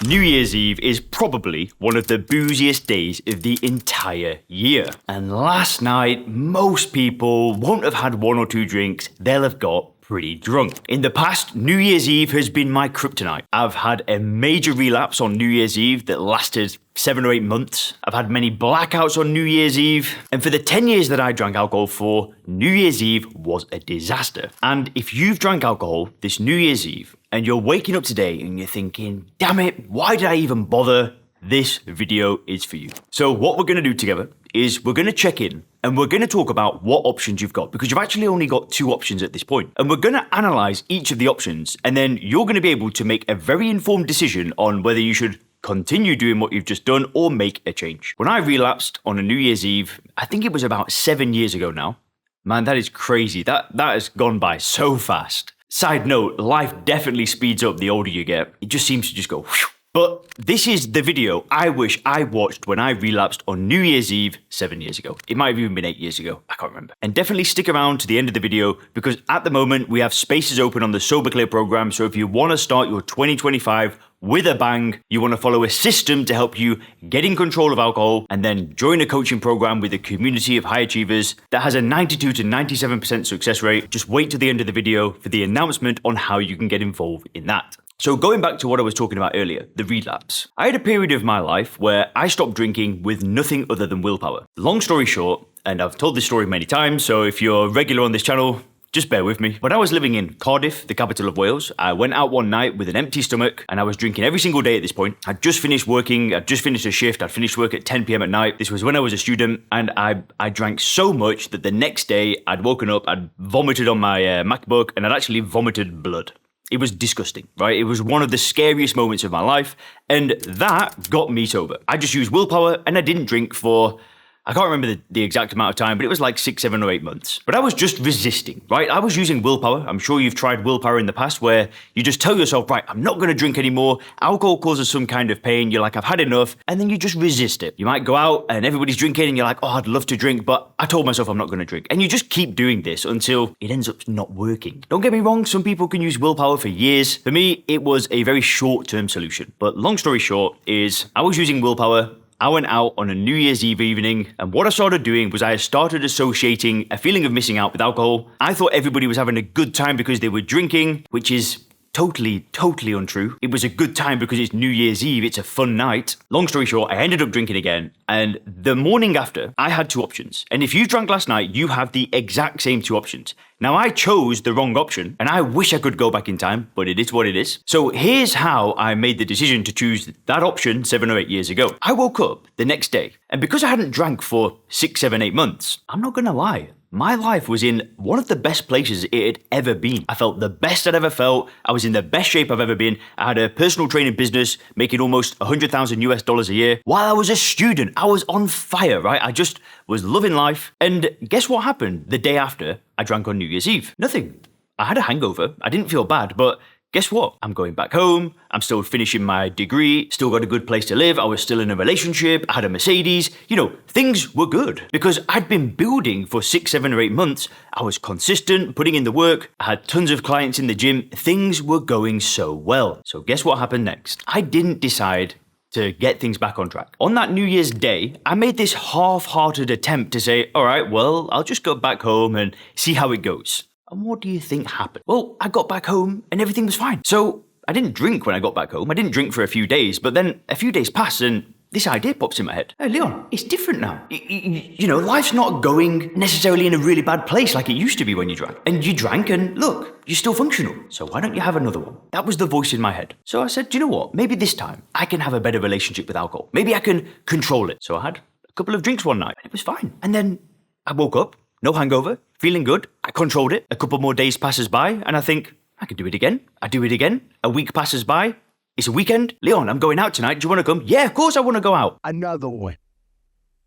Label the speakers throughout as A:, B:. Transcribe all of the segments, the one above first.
A: New Year's Eve is probably one of the booziest days of the entire year. And last night, most people won't have had one or two drinks, they'll have got pretty drunk. In the past, New Year's Eve has been my kryptonite. I've had a major relapse on New Year's Eve that lasted 7 or 8 months. I've had many blackouts on New Year's Eve. And for the 10 years that I drank alcohol for, New Year's Eve was a disaster. And if you've drank alcohol this New Year's Eve and you're waking up today and you're thinking, damn it, why did I even bother? This video is for you. So what we're going to do together is we're going to check in and we're going to talk about what options you've got, because you've actually only got 2 options at this point. And we're going to analyze each of the options, and then you're going to be able to make a very informed decision on whether you should continue doing what you've just done or make a change. When I relapsed on a New Year's Eve, I think it was about 7 years ago now. Man, that is crazy. That has gone by so fast. Side note, life definitely speeds up the older you get. It just seems to just go whew. But this is the video I wish I watched when I relapsed on New Year's Eve 7 years ago. It might have even been 8 years ago. I can't remember. And definitely stick around to the end of the video, because at the moment we have spaces open on the Sober Clear program. So if you want to start your 2025 with a bang, you want to follow a system to help you get in control of alcohol, and then join a coaching program with a community of high achievers that has a 92 to 97% success rate, just wait till the end of the video for the announcement on how you can get involved in that. So going back to what I was talking about earlier, the relapse. I had a period of my life where I stopped drinking with nothing other than willpower. Long story short, and I've told this story many times, so if you're regular on this channel, just bear with me. When I was living in Cardiff, the capital of Wales, I went out one night with an empty stomach and I was drinking every single day at this point. I'd just finished working, I'd just finished a shift, I'd finished work at 10 p.m. at night. This was when I was a student, and I drank so much that the next day I'd woken up, I'd vomited on my MacBook, and I'd actually vomited blood. It was disgusting, right? It was one of the scariest moments of my life, and that got me sober. I just used willpower, and I didn't drink for, I can't remember the exact amount of time, but it was like 6, 7, or 8 months. But I was just resisting, right? I was using willpower. I'm sure you've tried willpower in the past, where you just tell yourself, right, I'm not going to drink anymore. Alcohol causes some kind of pain. You're like, I've had enough. And then you just resist it. You might go out and everybody's drinking and you're like, oh, I'd love to drink, but I told myself I'm not going to drink. And you just keep doing this until it ends up not working. Don't get me wrong. Some people can use willpower for years. For me, it was a very short-term solution. But long story short is I was using willpower. I went out on a New Year's Eve evening, and what I started doing was I started associating a feeling of missing out with alcohol. I thought everybody was having a good time because they were drinking, which is totally untrue. It was a good time because it's New Year's Eve, it's a fun night. Long story short, I ended up drinking again, and the morning after, I had 2 options. And if you drank last night, you have the exact same 2 options. Now, I chose the wrong option, and I wish I could go back in time, but it is what it is. So here's how I made the decision to choose that option 7 or 8 years ago. I woke up the next day, and because I hadn't drank for 6, 7, 8 months, I'm not gonna lie, my life was in one of the best places it had ever been. I felt the best I'd ever felt. I was in the best shape I've ever been. I had a personal training business making almost $100,000 a year. While I was a student, I was on fire, right? I just was loving life. And guess what happened the day after I drank on New Year's Eve? Nothing. I had a hangover. I didn't feel bad, but guess what? I'm going back home. I'm still finishing my degree, still got a good place to live. I was still in a relationship. I had a Mercedes. You know, things were good because I'd been building for 6, 7, or 8 months. I was consistent, putting in the work. I had tons of clients in the gym. Things were going so well. So guess what happened next? I didn't decide to get things back on track. On that New Year's Day, I made this half-hearted attempt to say, all right, well, I'll just go back home and see how it goes. And what do you think happened? Well, I got back home and everything was fine. So I didn't drink when I got back home. I didn't drink for a few days, but then a few days passed and this idea pops in my head. Hey, Leon, it's different now. You know, life's not going necessarily in a really bad place like it used to be when you drank. And you drank and look, you're still functional. So why don't you have another one? That was the voice in my head. So I said, do you know what? Maybe this time I can have a better relationship with alcohol. Maybe I can control it. So I had a couple of drinks one night and it was fine. And then I woke up. No hangover, feeling good. I controlled it. A couple more days passes by and I think, I could do it again. I do it again. A week passes by. It's a weekend. Leon, I'm going out tonight. Do you want to come? Yeah, of course I want to go out.
B: Another one.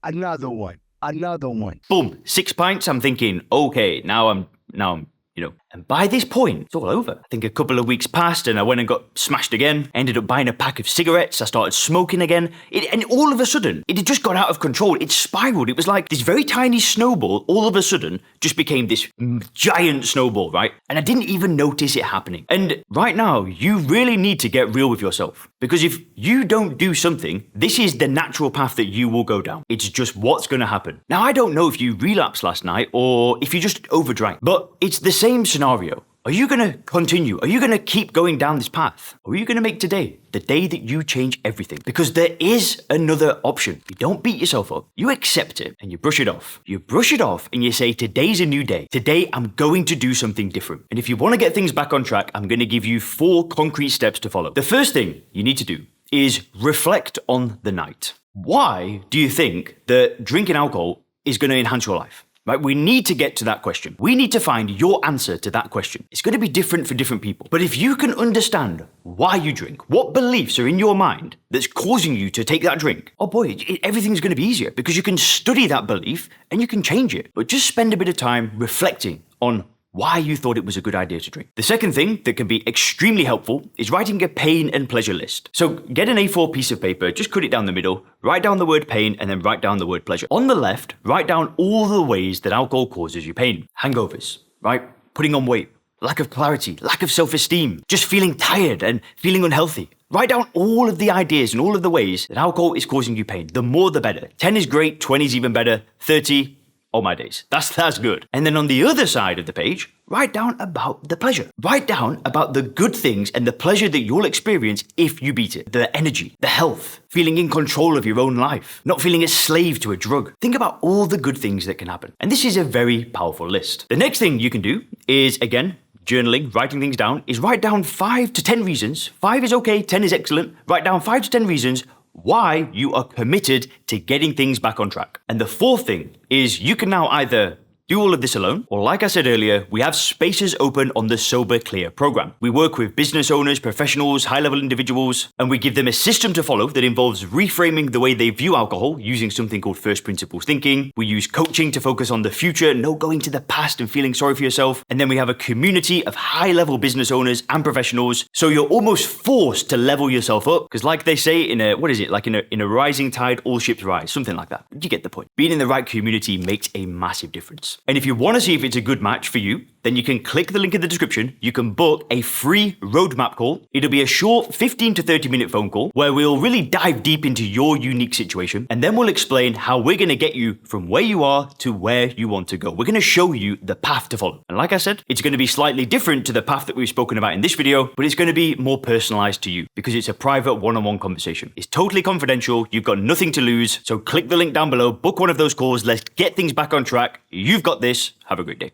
B: Another one.
A: Boom, 6 pints. I'm thinking, okay, now I'm, you know, And by this point, it's all over. I think a couple of weeks passed and I went and got smashed again. I ended up buying a pack of cigarettes. I started smoking again. And all of a sudden, it had just got out of control. It spiraled. It was like this very tiny snowball all of a sudden just became this giant snowball, right? And I didn't even notice it happening. And right now, you really need to get real with yourself. Because if you don't do something, this is the natural path that you will go down. It's just what's going to happen. Now, I don't know if you relapsed last night or if you just overdrank, but it's the same scenario. Are you going to continue? Are you going to keep going down this path? Or are you going to make today the day that you change everything? Because there is another option. You don't beat yourself up. You accept it and you brush it off. You brush it off and you say, today's a new day. Today, I'm going to do something different. And if you want to get things back on track, I'm going to give you 4 concrete steps to follow. The first thing you need to do is reflect on the night. Why do you think that drinking alcohol is going to enhance your life? Right? We need to get to that question. We need to find your answer to that question. It's going to be different for different people. But if you can understand why you drink, what beliefs are in your mind that's causing you to take that drink, oh boy, everything's going to be easier because you can study that belief and you can change it. But just spend a bit of time reflecting on why you thought it was a good idea to drink. The second thing that can be extremely helpful is writing a pain and pleasure list. So get an A4 piece of paper, just cut it down the middle, write down the word pain, and then write down the word pleasure. On the left, write down all the ways that alcohol causes you pain. Hangovers, right? Putting on weight, lack of clarity, lack of self-esteem, just feeling tired and feeling unhealthy. Write down all of the ideas and all of the ways that alcohol is causing you pain. The more the better. 10 is great, 20 is even better, 30, oh my days. That's good. And then on the other side of the page, write down about the pleasure. Write down about the good things and the pleasure that you'll experience if you beat it. The energy, the health, feeling in control of your own life, not feeling a slave to a drug. Think about all the good things that can happen. And this is a very powerful list. The next thing you can do is, again, journaling, writing things down, is write down 5 to 10 reasons. 5 is okay, 10 is excellent. Write down 5 to 10 reasons why you are committed to getting things back on track. And the fourth thing is you can now either do all of this alone, or like I said earlier, we have spaces open on the Sober Clear program. We work with business owners, professionals, high-level individuals, and we give them a system to follow that involves reframing the way they view alcohol using something called first principles thinking. We use coaching to focus on the future, no going to the past and feeling sorry for yourself. And then we have a community of high-level business owners and professionals, so you're almost forced to level yourself up, because like they say in a rising tide, all ships rise, something like that. You get the point. Being in the right community makes a massive difference. And if you want to see if it's a good match for you, then you can click the link in the description. You can book a free roadmap call. It'll be a short 15 to 30 minute phone call where we'll really dive deep into your unique situation. And then we'll explain how we're going to get you from where you are to where you want to go. We're going to show you the path to follow. And like I said, it's going to be slightly different to the path that we've spoken about in this video, but it's going to be more personalized to you because it's a private one-on-one conversation. It's totally confidential. You've got nothing to lose. So click the link down below, book one of those calls. Let's get things back on track. You've got this. Have a great day.